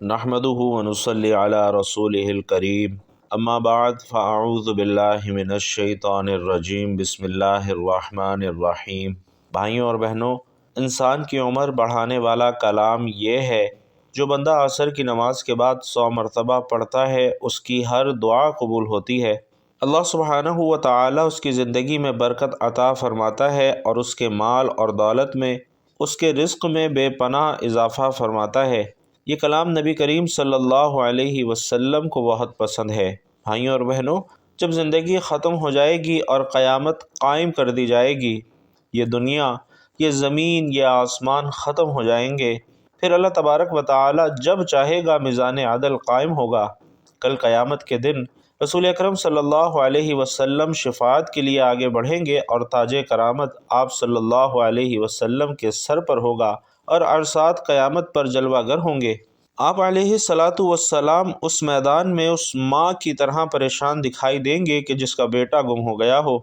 نحمدہ ونصلی علی رسولہ الکریم اما بعد فاعوذ باللہ من الشیطان الرجیم بسم اللہ الرحمن الرحیم۔ بھائیوں اور بہنوں، انسان کی عمر بڑھانے والا کلام یہ ہے جو بندہ عصر کی نماز کے بعد 100 مرتبہ پڑھتا ہے اس کی ہر دعا قبول ہوتی ہے۔ اللہ سبحانہ و تعالی اس کی زندگی میں برکت عطا فرماتا ہے اور اس کے مال اور دولت میں، اس کے رزق میں بے پناہ اضافہ فرماتا ہے۔ یہ کلام نبی کریم صلی اللہ علیہ وسلم کو بہت پسند ہے۔ بھائیوں اور بہنوں، جب زندگی ختم ہو جائے گی اور قیامت قائم کر دی جائے گی، یہ دنیا، یہ زمین، یہ آسمان ختم ہو جائیں گے، پھر اللہ تبارک و تعالی جب چاہے گا میزان عدل قائم ہوگا۔ کل قیامت کے دن رسول اکرم صلی اللہ علیہ وسلم شفاعت کے لیے آگے بڑھیں گے اور تاج کرامت آپ صلی اللہ علیہ وسلم کے سر پر ہوگا اور عرصات قیامت پر جلوہ گر ہوں گے۔ آپ علیہ الصلاۃ والسلام اس میدان میں اس ماں کی طرح پریشان دکھائی دیں گے کہ جس کا بیٹا گم ہو گیا ہو۔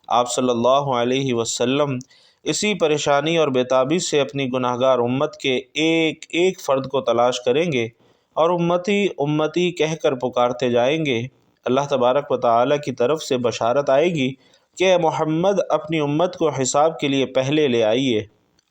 آپ صلی اللہ علیہ وسلم اسی پریشانی اور بے تابی سے اپنی گناہگار امت کے ایک ایک فرد کو تلاش کریں گے اور امتی امتی کہہ کر پکارتے جائیں گے۔ اللہ تبارک و تعالی کی طرف سے بشارت آئے گی کہ اے محمد، اپنی امت کو حساب کے لیے پہلے لے آئیے۔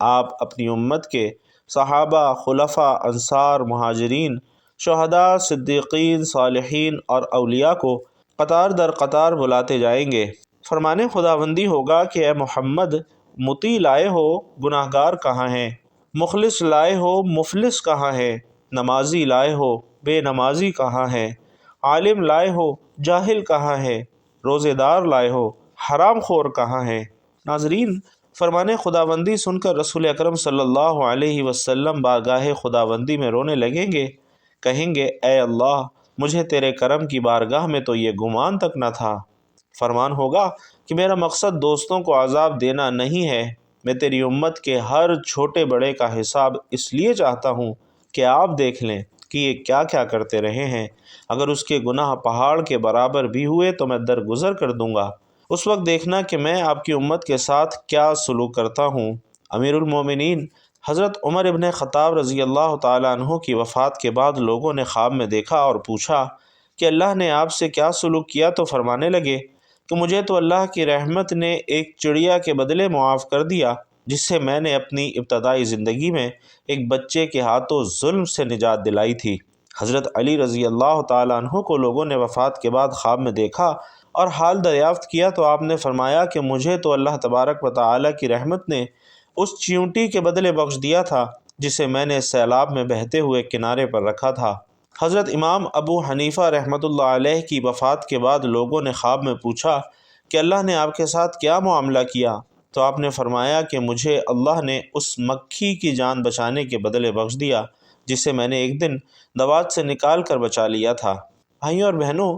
آپ اپنی امت کے صحابہ، خلفاء، انصار، مہاجرین، شہداء، صدیقین، صالحین اور اولیاء کو قطار در قطار بلاتے جائیں گے۔ فرمانے خداوندی ہوگا کہ اے محمد، مطیع لائے ہو، گناہ گار کہاں ہیں؟ مخلص لائے ہو، مفلس کہاں ہے؟ نمازی لائے ہو، بے نمازی کہاں ہے؟ عالم لائے ہو، جاہل کہاں ہے؟ روزے دار لائے ہو، حرام خور کہاں ہے؟ ناظرین، فرمانے خداوندی سن کر رسول اکرم صلی اللہ علیہ وسلم بارگاہ خداوندی میں رونے لگیں گے، کہیں گے اے اللہ، مجھے تیرے کرم کی بارگاہ میں تو یہ گمان تک نہ تھا۔ فرمان ہوگا کہ میرا مقصد دوستوں کو عذاب دینا نہیں ہے، میں تیری امت کے ہر چھوٹے بڑے کا حساب اس لیے چاہتا ہوں کہ آپ دیکھ لیں کہ یہ کیا کیا کرتے رہے ہیں۔ اگر اس کے گناہ پہاڑ کے برابر بھی ہوئے تو میں درگزر کر دوں گا، اس وقت دیکھنا کہ میں آپ کی امت کے ساتھ کیا سلوک کرتا ہوں۔ امیر المومنین حضرت عمر ابن خطاب رضی اللہ تعالیٰ عنہ کی وفات کے بعد لوگوں نے خواب میں دیکھا اور پوچھا کہ اللہ نے آپ سے کیا سلوک کیا؟ تو فرمانے لگے کہ مجھے تو اللہ کی رحمت نے ایک چڑیا کے بدلے معاف کر دیا جس سے میں نے اپنی ابتدائی زندگی میں ایک بچے کے ہاتھوں ظلم سے نجات دلائی تھی۔ حضرت علی رضی اللہ تعالیٰ عنہ کو لوگوں نے وفات کے بعد خواب میں دیکھا اور حال دریافت کیا تو آپ نے فرمایا کہ مجھے تو اللہ تبارک و تعالی کی رحمت نے اس چیونٹی کے بدلے بخش دیا تھا جسے میں نے سیلاب میں بہتے ہوئے کنارے پر رکھا تھا۔ حضرت امام ابو حنیفہ رحمۃ اللہ علیہ کی وفات کے بعد لوگوں نے خواب میں پوچھا کہ اللہ نے آپ کے ساتھ کیا معاملہ کیا؟ تو آپ نے فرمایا کہ مجھے اللہ نے اس مکھی کی جان بچانے کے بدلے بخش دیا جسے میں نے ایک دن دوات سے نکال کر بچا لیا تھا۔ بھائیوں اور بہنوں،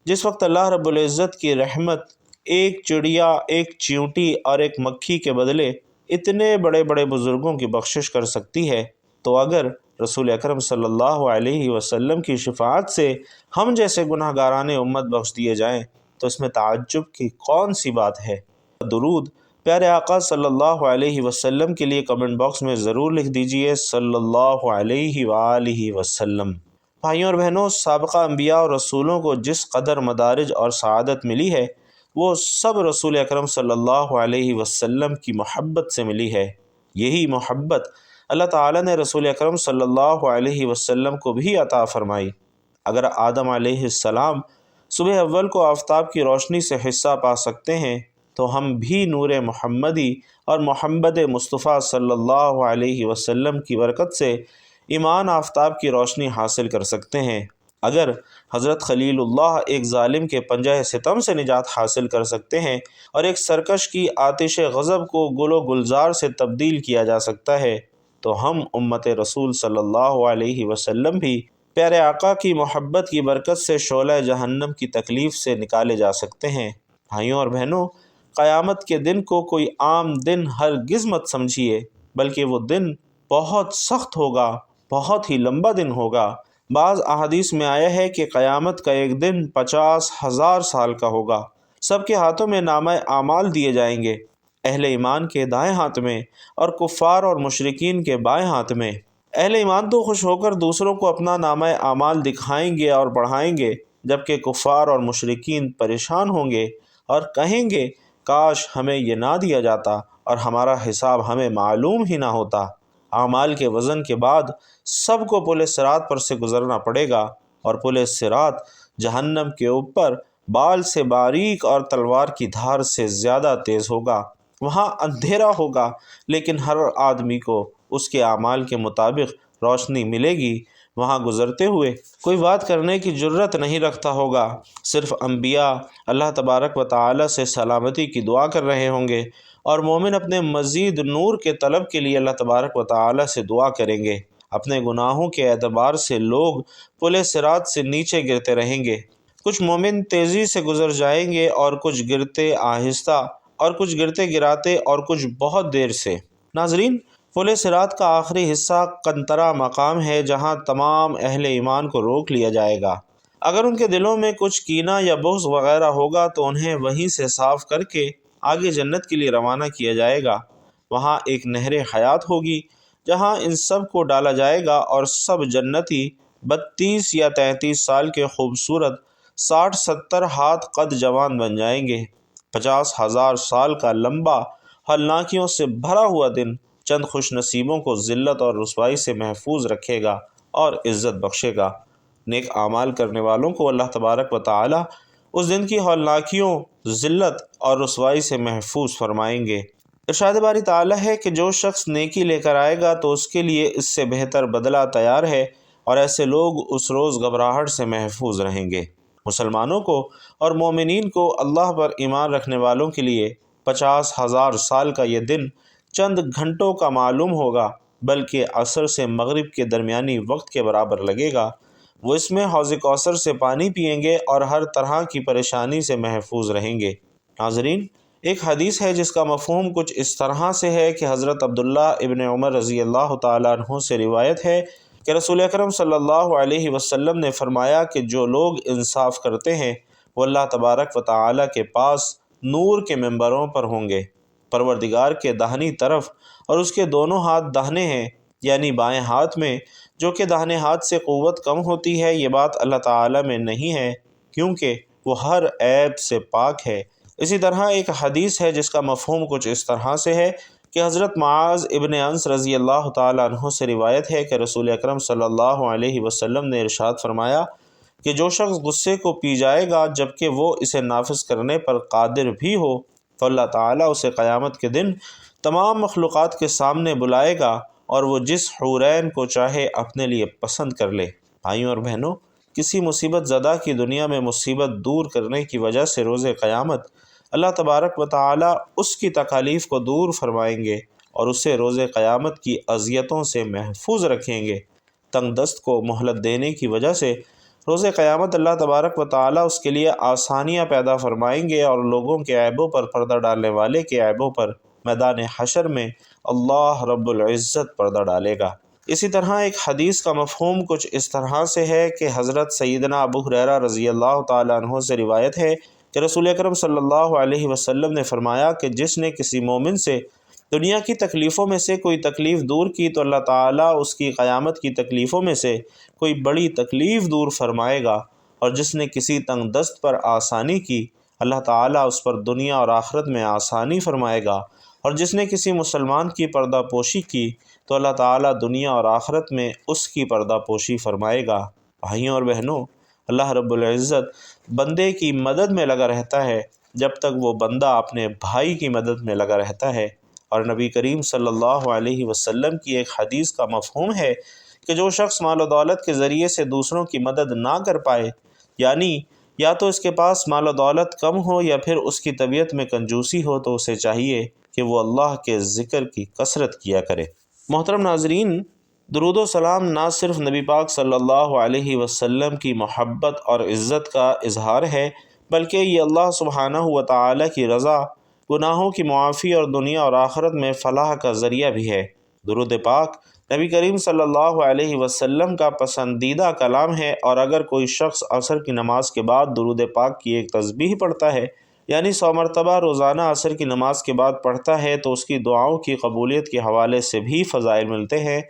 جس وقت اللہ رب العزت کی رحمت ایک چڑیا، ایک چیونٹی اور ایک مکھی کے بدلے اتنے بڑے بڑے بزرگوں کی بخشش کر سکتی ہے، تو اگر رسول اکرم صلی اللہ علیہ وسلم کی شفاعت سے ہم جیسے گناہ گاران امت بخش دیے جائیں تو اس میں تعجب کی کون سی بات ہے؟ درود پیارے آقا صلی اللہ علیہ وسلم کے لیے کمنٹ باکس میں ضرور لکھ دیجئے صلی اللہ علیہ وآلہ وسلم۔ بھائیوں اور بہنوں، سابقہ انبیاء اور رسولوں کو جس قدر مدارج اور سعادت ملی ہے وہ سب رسول اکرم صلی اللہ علیہ وسلم کی محبت سے ملی ہے۔ یہی محبت اللہ تعالیٰ نے رسول اکرم صلی اللہ علیہ وسلم کو بھی عطا فرمائی۔ اگر آدم علیہ السلام صبح اول کو آفتاب کی روشنی سے حصہ پا سکتے ہیں تو ہم بھی نور محمدی اور محمد مصطفیٰ صلی اللہ علیہ وسلم کی برکت سے ایمان آفتاب کی روشنی حاصل کر سکتے ہیں۔ اگر حضرت خلیل اللہ ایک ظالم کے پنجہ ستم سے نجات حاصل کر سکتے ہیں اور ایک سرکش کی آتش غضب کو گل و گلزار سے تبدیل کیا جا سکتا ہے تو ہم امت رسول صلی اللہ علیہ وسلم بھی پیارے آقا کی محبت کی برکت سے شعلہ جہنم کی تکلیف سے نکالے جا سکتے ہیں۔ بھائیوں اور بہنوں، قیامت کے دن کو کوئی عام دن ہرگز مت سمجھیے، بلکہ وہ دن بہت سخت ہوگا، بہت ہی لمبا دن ہوگا۔ بعض احادیث میں آیا ہے کہ قیامت کا ایک دن 50,000 سال کا ہوگا۔ سب کے ہاتھوں میں نامہ اعمال دیے جائیں گے، اہل ایمان کے دائیں ہاتھ میں اور کفار اور مشرکین کے بائیں ہاتھ میں۔ اہل ایمان تو خوش ہو کر دوسروں کو اپنا نامہ اعمال دکھائیں گے اور بڑھائیں گے، جبکہ کفار اور مشرکین پریشان ہوں گے اور کہیں گے کاش ہمیں یہ نہ دیا جاتا اور ہمارا حساب ہمیں معلوم ہی نہ ہوتا۔ اعمال کے وزن کے بعد سب کو پل صراط پر سے گزرنا پڑے گا، اور پل صراط جہنم کے اوپر بال سے باریک اور تلوار کی دھار سے زیادہ تیز ہوگا۔ وہاں اندھیرا ہوگا، لیکن ہر آدمی کو اس کے اعمال کے مطابق روشنی ملے گی۔ وہاں گزرتے ہوئے کوئی بات کرنے کی جرت نہیں رکھتا ہوگا، صرف انبیاء اللہ تبارک و تعالی سے سلامتی کی دعا کر رہے ہوں گے، اور مومن اپنے مزید نور کے طلب کے لیے اللہ تبارک و تعالی سے دعا کریں گے۔ اپنے گناہوں کے اعتبار سے لوگ پل صراط سے نیچے گرتے رہیں گے، کچھ مومن تیزی سے گزر جائیں گے اور کچھ گرتے آہستہ، اور کچھ گرتے گراتے، اور کچھ بہت دیر سے۔ ناظرین، پل صراط کا آخری حصہ قنطرہ مقام ہے، جہاں تمام اہل ایمان کو روک لیا جائے گا۔ اگر ان کے دلوں میں کچھ کینہ یا بغض وغیرہ ہوگا تو انہیں وہیں سے صاف کر کے آگے جنت کے لیے روانہ کیا جائے گا۔ وہاں ایک نہر حیات ہوگی جہاں ان سب کو ڈالا جائے گا، اور سب جنتی 32 یا 33 سال کے خوبصورت 60-70 ہاتھ قد جوان بن جائیں گے۔ 50,000 سال کا لمبا ہولناکیوں سے بھرا ہوا دن چند خوش نصیبوں کو ذلت اور رسوائی سے محفوظ رکھے گا اور عزت بخشے گا۔ نیک اعمال کرنے والوں کو اللہ تبارک و تعالی اس دن کی ہولناکیوں، ذلت اور رسوائی سے محفوظ فرمائیں گے۔ ارشاد باری تعالی ہے کہ جو شخص نیکی لے کر آئے گا تو اس کے لیے اس سے بہتر بدلہ تیار ہے، اور ایسے لوگ اس روز گھبراہٹ سے محفوظ رہیں گے۔ مسلمانوں کو اور مومنین کو اللہ پر ایمان رکھنے والوں کے لیے 50,000 سال کا یہ دن چند گھنٹوں کا معلوم ہوگا، بلکہ عصر سے مغرب کے درمیانی وقت کے برابر لگے گا۔ وہ اس میں حوض کوثر سے پانی پئیں گے اور ہر طرح کی پریشانی سے محفوظ رہیں گے۔ ناظرین، ایک حدیث ہے جس کا مفہوم کچھ اس طرح سے ہے کہ حضرت عبداللہ ابن عمر رضی اللہ تعالیٰ عنہ سے روایت ہے کہ رسول اکرم صلی اللہ علیہ وسلم نے فرمایا کہ جو لوگ انصاف کرتے ہیں وہ اللہ تبارک و تعالیٰ کے پاس نور کے ممبروں پر ہوں گے۔ پروردگار کے داہنی طرف اور اس کے دونوں ہاتھ داہنے ہیں، یعنی بائیں ہاتھ میں، جو کہ داہنے ہاتھ سے قوت کم ہوتی ہے۔ یہ بات اللہ تعالیٰ میں نہیں ہے، کیونکہ وہ ہر عیب سے پاک ہے۔ اسی طرح ایک حدیث ہے جس کا مفہوم کچھ اس طرح سے ہے کہ حضرت معاذ ابن انس رضی اللہ تعالیٰ عنہ سے روایت ہے کہ رسول اکرم صلی اللہ علیہ وسلم نے ارشاد فرمایا کہ جو شخص غصے کو پی جائے گا جبکہ وہ اسے نافذ کرنے پر قادر بھی ہو، تو اللہ تعالیٰ اسے قیامت کے دن تمام مخلوقات کے سامنے بلائے گا، اور وہ جس حورین کو چاہے اپنے لیے پسند کر لے۔ بھائیوں اور بہنوں، کسی مصیبت زدہ کی دنیا میں مصیبت دور کرنے کی وجہ سے روز قیامت اللہ تبارک و تعالیٰ اس کی تکالیف کو دور فرمائیں گے اور اسے روز قیامت کی اذیتوں سے محفوظ رکھیں گے۔ تنگ دست کو مہلت دینے کی وجہ سے روز قیامت اللہ تبارک و تعالیٰ اس کے لیے آسانیاں پیدا فرمائیں گے، اور لوگوں کے عیبوں پر پردہ ڈالنے والے کے عیبوں پر میدان حشر میں اللہ رب العزت پردہ ڈالے گا۔ اسی طرح ایک حدیث کا مفہوم کچھ اس طرح سے ہے کہ حضرت سیدنا ابو ہریرہ رضی اللہ تعالیٰ عنہ سے روایت ہے کہ رسول اکرم صلی اللہ علیہ وسلم نے فرمایا کہ جس نے کسی مومن سے دنیا کی تکلیفوں میں سے کوئی تکلیف دور کی تو اللہ تعالیٰ اس کی قیامت کی تکلیفوں میں سے کوئی بڑی تکلیف دور فرمائے گا، اور جس نے کسی تنگ دست پر آسانی کی اللہ تعالیٰ اس پر دنیا اور آخرت میں آسانی فرمائے گا، اور جس نے کسی مسلمان کی پردہ پوشی کی تو اللہ تعالیٰ دنیا اور آخرت میں اس کی پردہ پوشی فرمائے گا۔ بھائیوں اور بہنوں، اللہ رب العزت بندے کی مدد میں لگا رہتا ہے جب تک وہ بندہ اپنے بھائی کی مدد میں لگا رہتا ہے، اور نبی کریم صلی اللہ علیہ وسلم کی ایک حدیث کا مفہوم ہے کہ جو شخص مال و دولت کے ذریعے سے دوسروں کی مدد نہ کر پائے، یعنی یا تو اس کے پاس مال و دولت کم ہو یا پھر اس کی طبیعت میں کنجوسی ہو، تو اسے چاہیے کہ وہ اللہ کے ذکر کی کثرت کیا کرے۔ محترم ناظرین، درود و سلام نہ صرف نبی پاک صلی اللہ علیہ وسلم کی محبت اور عزت کا اظہار ہے، بلکہ یہ اللہ سبحانہ و تعالیٰ کی رضا، گناہوں کی معافی اور دنیا اور آخرت میں فلاح کا ذریعہ بھی ہے۔ درود پاک نبی کریم صلی اللہ علیہ وسلم کا پسندیدہ کلام ہے، اور اگر کوئی شخص عصر کی نماز کے بعد درود پاک کی ایک تسبیح پڑھتا ہے، یعنی 100 مرتبہ روزانہ عصر کی نماز کے بعد پڑھتا ہے، تو اس کی دعاؤں کی قبولیت کے حوالے سے بھی فضائل ملتے ہیں۔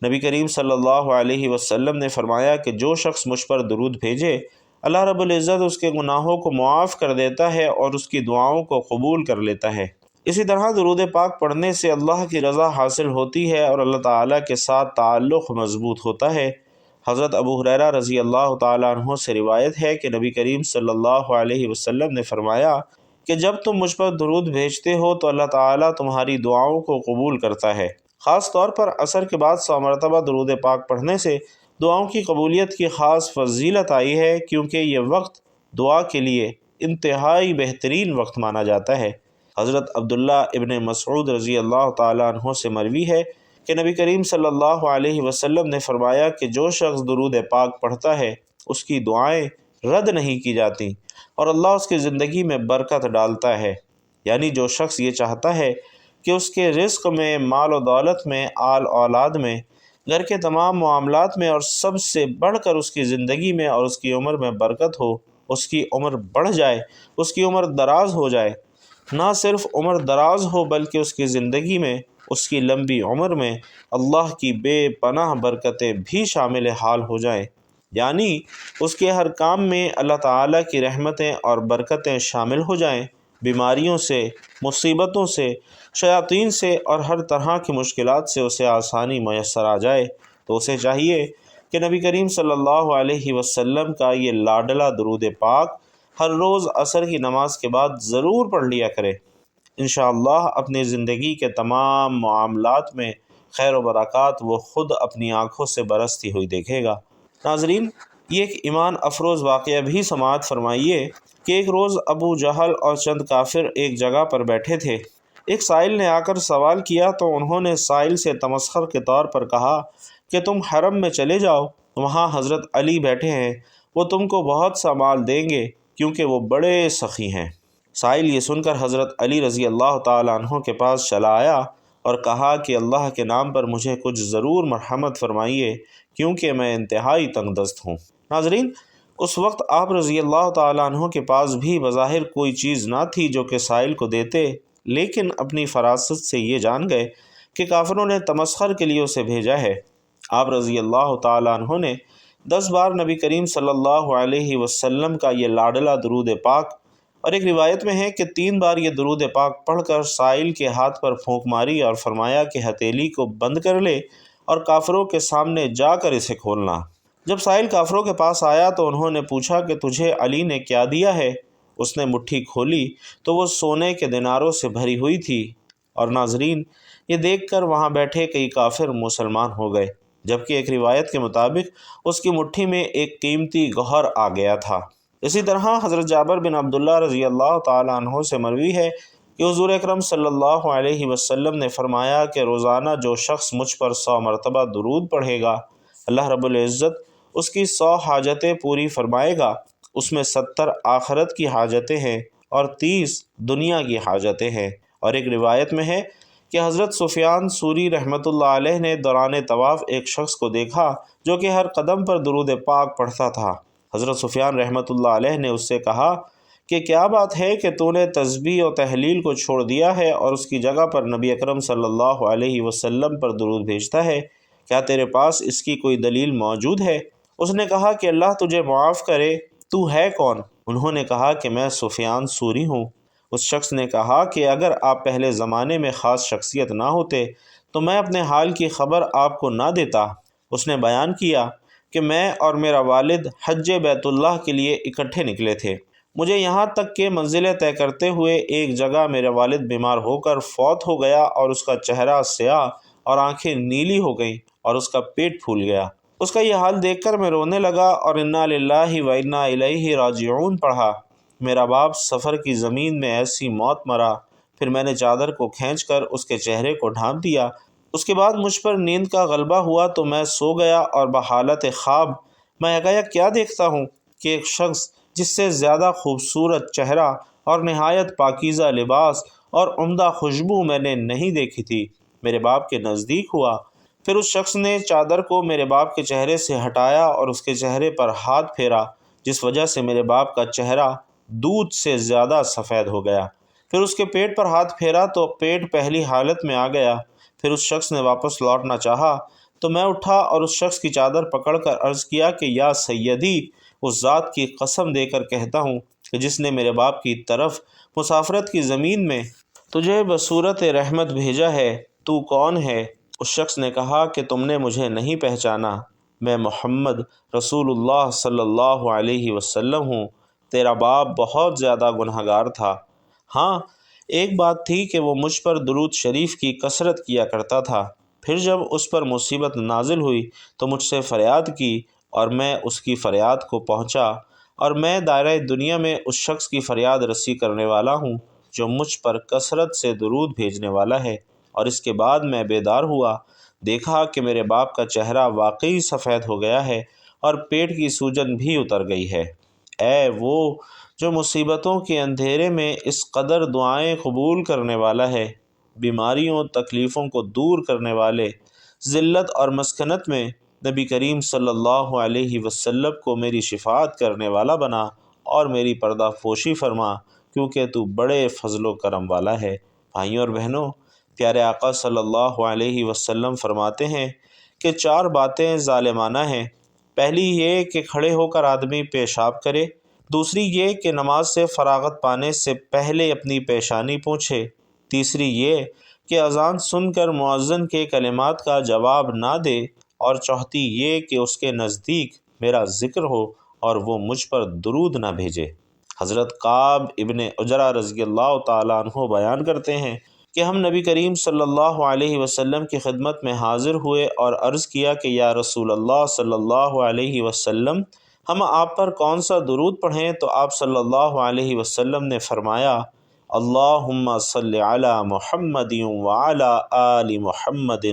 نبی کریم صلی اللہ علیہ وسلم نے فرمایا کہ جو شخص مجھ پر درود بھیجے اللہ رب العزت اس کے گناہوں کو معاف کر دیتا ہے اور اس کی دعاؤں کو قبول کر لیتا ہے۔ اسی طرح درود پاک پڑھنے سے اللہ کی رضا حاصل ہوتی ہے اور اللہ تعالیٰ کے ساتھ تعلق مضبوط ہوتا ہے۔ حضرت ابو ہریرہ رضی اللہ تعالیٰ عنہ سے روایت ہے کہ نبی کریم صلی اللہ علیہ وسلم نے فرمایا کہ جب تم مجھ پر درود بھیجتے ہو تو اللہ تعالیٰ تمہاری دعاؤں کو قبول کرتا ہے۔ خاص طور پر عصر کے بعد 100 مرتبہ درود پاک پڑھنے سے دعاؤں کی قبولیت کی خاص فضیلت آئی ہے، کیونکہ یہ وقت دعا کے لیے انتہائی بہترین وقت مانا جاتا ہے۔ حضرت عبداللہ ابن مسعود رضی اللہ تعالیٰ عنہ سے مروی ہے کہ نبی کریم صلی اللہ علیہ وسلم نے فرمایا کہ جو شخص درود پاک پڑھتا ہے اس کی دعائیں رد نہیں کی جاتیں اور اللہ اس کی زندگی میں برکت ڈالتا ہے۔ یعنی جو شخص یہ چاہتا ہے کہ اس کے رزق میں، مال و دولت میں، آل اولاد میں، گھر کے تمام معاملات میں اور سب سے بڑھ کر اس کی زندگی میں اور اس کی عمر میں برکت ہو، اس کی عمر بڑھ جائے، اس کی عمر دراز ہو جائے، نہ صرف عمر دراز ہو بلکہ اس کی زندگی میں، اس کی لمبی عمر میں اللہ کی بے پناہ برکتیں بھی شامل حال ہو جائیں، یعنی اس کے ہر کام میں اللہ تعالیٰ کی رحمتیں اور برکتیں شامل ہو جائیں، بیماریوں سے، مصیبتوں سے، شیاطین سے اور ہر طرح کی مشکلات سے اسے آسانی میسر آ جائے، تو اسے چاہیے کہ نبی کریم صلی اللہ علیہ وسلم کا یہ لاڈلا درود پاک ہر روز عصر کی نماز کے بعد ضرور پڑھ لیا کرے۔ انشاءاللہ اپنی زندگی کے تمام معاملات میں خیر و برکات وہ خود اپنی آنکھوں سے برستی ہوئی دیکھے گا۔ ناظرین، یہ ایک ایمان افروز واقعہ بھی سماعت فرمائیے کہ ایک روز ابو جہل اور چند کافر ایک جگہ پر بیٹھے تھے۔ ایک سائل نے آ کر سوال کیا تو انہوں نے سائل سے تمسخر کے طور پر کہا کہ تم حرم میں چلے جاؤ، وہاں حضرت علی بیٹھے ہیں، وہ تم کو بہت سا مال دیں گے کیونکہ وہ بڑے سخی ہیں۔ سائل یہ سن کر حضرت علی رضی اللہ تعالیٰ عنہ کے پاس چلا آیا اور کہا کہ اللہ کے نام پر مجھے کچھ ضرور مرحمت فرمائیے کیونکہ میں انتہائی تنگ دست ہوں۔ ناظرین، اس وقت آپ رضی اللہ تعالیٰ عنہ کے پاس بھی بظاہر کوئی چیز نہ تھی جو کہ سائل کو دیتے، لیکن اپنی فراست سے یہ جان گئے کہ کافروں نے تمسخر کے لیے اسے بھیجا ہے۔ آپ رضی اللہ تعالیٰ عنہ نے 10 بار نبی کریم صلی اللہ علیہ وسلم کا یہ لاڈلا درود پاک، اور ایک روایت میں ہے کہ 3 بار یہ درود پاک پڑھ کر سائل کے ہاتھ پر پھونک ماری اور فرمایا کہ ہتھیلی کو بند کر لے اور کافروں کے سامنے جا کر اسے کھولنا۔ جب سائل کافروں کے پاس آیا تو انہوں نے پوچھا کہ تجھے علی نے کیا دیا ہے؟ اس نے مٹھی کھولی تو وہ سونے کے دیناروں سے بھری ہوئی تھی، اور ناظرین، یہ دیکھ کر وہاں بیٹھے کئی کافر مسلمان ہو گئے، جبکہ ایک روایت کے مطابق اس کی مٹھی میں ایک قیمتی گوہر آ گیا تھا۔ اسی طرح حضرت جابر بن عبداللہ رضی اللہ تعالیٰ عنہ سے مروی ہے کہ حضور اکرم صلی اللہ علیہ وسلم نے فرمایا کہ روزانہ جو شخص مجھ پر 100 مرتبہ درود پڑھے گا اللہ رب العزت اس کی 100 حاجتیں پوری فرمائے گا، اس میں 70 آخرت کی حاجتیں ہیں اور 30 دنیا کی حاجتیں ہیں۔ اور ایک روایت میں ہے کہ حضرت سفیان ثوری رحمۃ اللہ علیہ نے دوران طواف ایک شخص کو دیکھا جو کہ ہر قدم پر درود پاک پڑھتا تھا۔ حضرت سفیان رحمۃ اللہ علیہ نے اس سے کہا کہ کیا بات ہے کہ تو نے تسبیح و تحلیل کو چھوڑ دیا ہے اور اس کی جگہ پر نبی اکرم صلی اللہ علیہ وسلم پر درود بھیجتا ہے؟ کیا تیرے پاس اس کی کوئی دلیل موجود ہے؟ اس نے کہا کہ اللہ تجھے معاف کرے، تو ہے کون؟ انہوں نے کہا کہ میں سفیان ثوری ہوں۔ اس شخص نے کہا کہ اگر آپ پہلے زمانے میں خاص شخصیت نہ ہوتے تو میں اپنے حال کی خبر آپ کو نہ دیتا۔ اس نے بیان کیا کہ میں اور میرا والد حج بیت اللہ کے لیے اکٹھے نکلے تھے۔ مجھے یہاں تک کہ منزلیں طے کرتے ہوئے ایک جگہ میرا والد بیمار ہو کر فوت ہو گیا اور اس کا چہرہ سیاہ اور آنکھیں نیلی ہو گئیں اور اس کا پیٹ پھول گیا۔ اس کا یہ حال دیکھ کر میں رونے لگا اور انا للہ و انا الیہ راجعون پڑھا۔ میرا باپ سفر کی زمین میں ایسی موت مرا، پھر میں نے چادر کو کھینچ کر اس کے چہرے کو ڈھانپ دیا۔ اس کے بعد مجھ پر نیند کا غلبہ ہوا تو میں سو گیا اور بحالت خواب میں یکایک کیا دیکھتا ہوں کہ ایک شخص جس سے زیادہ خوبصورت چہرہ اور نہایت پاکیزہ لباس اور عمدہ خوشبو میں نے نہیں دیکھی تھی میرے باپ کے نزدیک ہوا۔ پھر اس شخص نے چادر کو میرے باپ کے چہرے سے ہٹایا اور اس کے چہرے پر ہاتھ پھیرا، جس وجہ سے میرے باپ کا چہرہ دودھ سے زیادہ سفید ہو گیا۔ پھر اس کے پیٹ پر ہاتھ پھیرا تو پیٹ پہلی حالت میں آ گیا۔ پھر اس شخص نے واپس لوٹنا چاہا تو میں اٹھا اور اس شخص کی چادر پکڑ کر عرض کیا کہ یا سیدی، اس ذات کی قسم دے کر کہتا ہوں کہ جس نے میرے باپ کی طرف مسافرت کی زمین میں تجھے بصورت رحمت بھیجا ہے، تو کون ہے؟ اس شخص نے کہا کہ تم نے مجھے نہیں پہچانا، میں محمد رسول اللہ صلی اللہ علیہ وسلم ہوں، تیرا باپ بہت زیادہ گنہگار تھا۔ ہاں، ایک بات تھی کہ وہ مجھ پر درود شریف کی کثرت کیا کرتا تھا، پھر جب اس پر مصیبت نازل ہوئی تو مجھ سے فریاد کی اور میں اس کی فریاد کو پہنچا، اور میں دائرہ دنیا میں اس شخص کی فریاد رسی کرنے والا ہوں جو مجھ پر کثرت سے درود بھیجنے والا ہے۔ اور اس کے بعد میں بیدار ہوا، دیکھا کہ میرے باپ کا چہرہ واقعی سفید ہو گیا ہے اور پیٹ کی سوجن بھی اتر گئی ہے۔ اے وہ جو مصیبتوں کے اندھیرے میں اس قدر دعائیں قبول کرنے والا ہے، بیماریوں تکلیفوں کو دور کرنے والے، ذلت اور مسکنت میں نبی کریم صلی اللہ علیہ وسلم کو میری شفاعت کرنے والا بنا اور میری پردہ پوشی فرما، کیونکہ تو بڑے فضل و کرم والا ہے۔ بھائیوں اور بہنوں، پیارے آقا صلی اللہ علیہ وسلم فرماتے ہیں کہ 4 باتیں ظالمانہ ہیں۔ پہلی یہ کہ کھڑے ہو کر آدمی پیشاب کرے، دوسری یہ کہ نماز سے فراغت پانے سے پہلے اپنی پیشانی پوچھے، تیسری یہ کہ اذان سن کر مؤذن کے کلمات کا جواب نہ دے، اور چوتھی یہ کہ اس کے نزدیک میرا ذکر ہو اور وہ مجھ پر درود نہ بھیجے۔ حضرت کعب ابن عجرہ رضی اللہ تعالیٰ عنہ بیان کرتے ہیں کہ ہم نبی کریم صلی اللہ علیہ وسلم کی خدمت میں حاضر ہوئے اور عرض کیا کہ یا رسول اللہ صلی اللہ علیہ وسلم، ہم آپ پر کون سا درود پڑھیں؟ تو آپ صلی اللہ علیہ وسلم نے فرمایا، اللہم صلی علی محمد وعلی آل محمد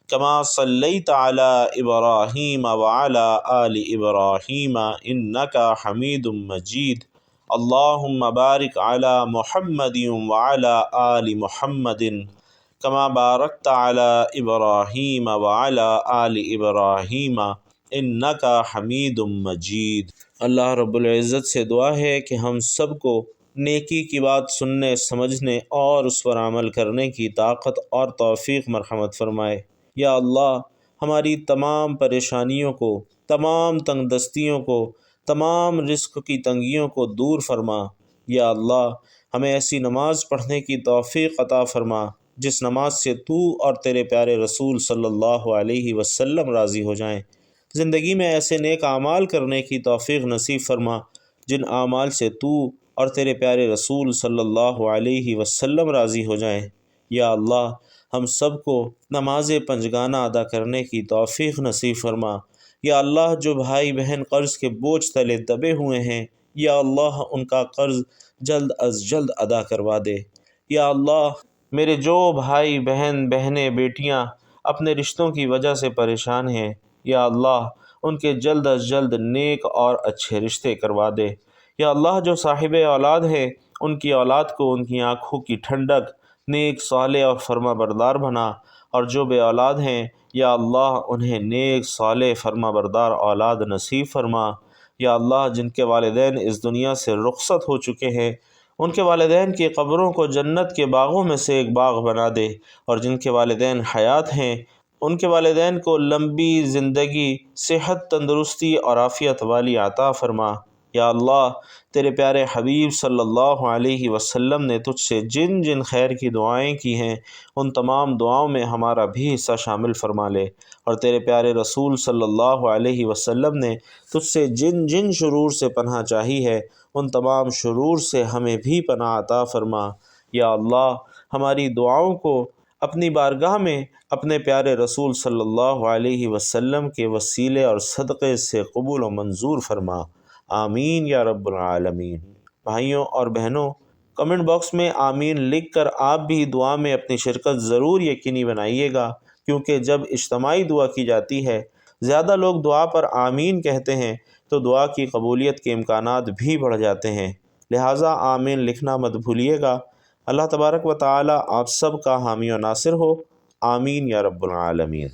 کما صلیت علی ابراہیم وعلی آل ابراہیم انک حمید مجید، اللہم بارک علی محمد وعلی آل محمد کما بارکت علی ابراہیم وعلی آل ابراہیم انک حمید مجید۔ اللہ رب العزت سے دعا ہے کہ ہم سب کو نیکی کی بات سننے، سمجھنے اور اس پر عمل کرنے کی طاقت اور توفیق مرحمت فرمائے۔ یا اللہ، ہماری تمام پریشانیوں کو، تمام تنگ دستیوں کو، تمام رزق کی تنگیوں کو دور فرما۔ یا اللہ، ہمیں ایسی نماز پڑھنے کی توفیق عطا فرما جس نماز سے تو اور تیرے پیارے رسول صلی اللہ علیہ وسلم راضی ہو جائیں۔ زندگی میں ایسے نیک اعمال کرنے کی توفیق نصیب فرما جن اعمال سے تو اور تیرے پیارے رسول صلی اللہ علیہ وسلم راضی ہو جائیں۔ یا اللہ، ہم سب کو نماز پنجگانہ ادا کرنے کی توفیق نصیب فرما۔ یا اللہ، جو بھائی بہن قرض کے بوجھ تلے دبے ہوئے ہیں، یا اللہ ان کا قرض جلد از جلد ادا کروا دے۔ یا اللہ، میرے جو بھائی بہن، بہنیں، بیٹیاں اپنے رشتوں کی وجہ سے پریشان ہیں، یا اللہ ان کے جلد از جلد نیک اور اچھے رشتے کروا دے۔ یا اللہ، جو صاحب اولاد ہے ان کی اولاد کو ان کی آنکھوں کی ٹھنڈک، نیک، صالح اور فرما بردار بنا، اور جو بے اولاد ہیں یا اللہ انہیں نیک، صالح، فرما بردار اولاد نصیب فرما۔ یا اللہ، جن کے والدین اس دنیا سے رخصت ہو چکے ہیں ان کے والدین کی قبروں کو جنت کے باغوں میں سے ایک باغ بنا دے، اور جن کے والدین حیات ہیں ان کے والدین کو لمبی زندگی، صحت، تندرستی اور عافیت والی عطا فرما۔ یا اللہ، تیرے پیارے حبیب صلی اللہ علیہ وسلم نے تجھ سے جن جن خیر کی دعائیں کی ہیں ان تمام دعاؤں میں ہمارا بھی حصہ شامل فرما لے، اور تیرے پیارے رسول صلی اللہ علیہ وسلم نے تجھ سے جن جن شرور سے پناہ چاہی ہے ان تمام شرور سے ہمیں بھی پناہ عطا فرما۔ یا اللہ، ہماری دعاؤں کو اپنی بارگاہ میں اپنے پیارے رسول صلی اللہ علیہ وسلم کے وسیلے اور صدقے سے قبول و منظور فرما۔ آمین یا رب العالمین۔ بھائیوں اور بہنوں، کمنٹ باکس میں آمین لکھ کر آپ بھی دعا میں اپنی شرکت ضرور یقینی بنائیے گا، کیونکہ جب اجتماعی دعا کی جاتی ہے، زیادہ لوگ دعا پر آمین کہتے ہیں تو دعا کی قبولیت کے امکانات بھی بڑھ جاتے ہیں، لہٰذا آمین لکھنا مت بھولیے گا۔ اللہ تبارک و تعالی آپ سب کا حامی و ناصر ہو۔ آمین یا رب العالمین۔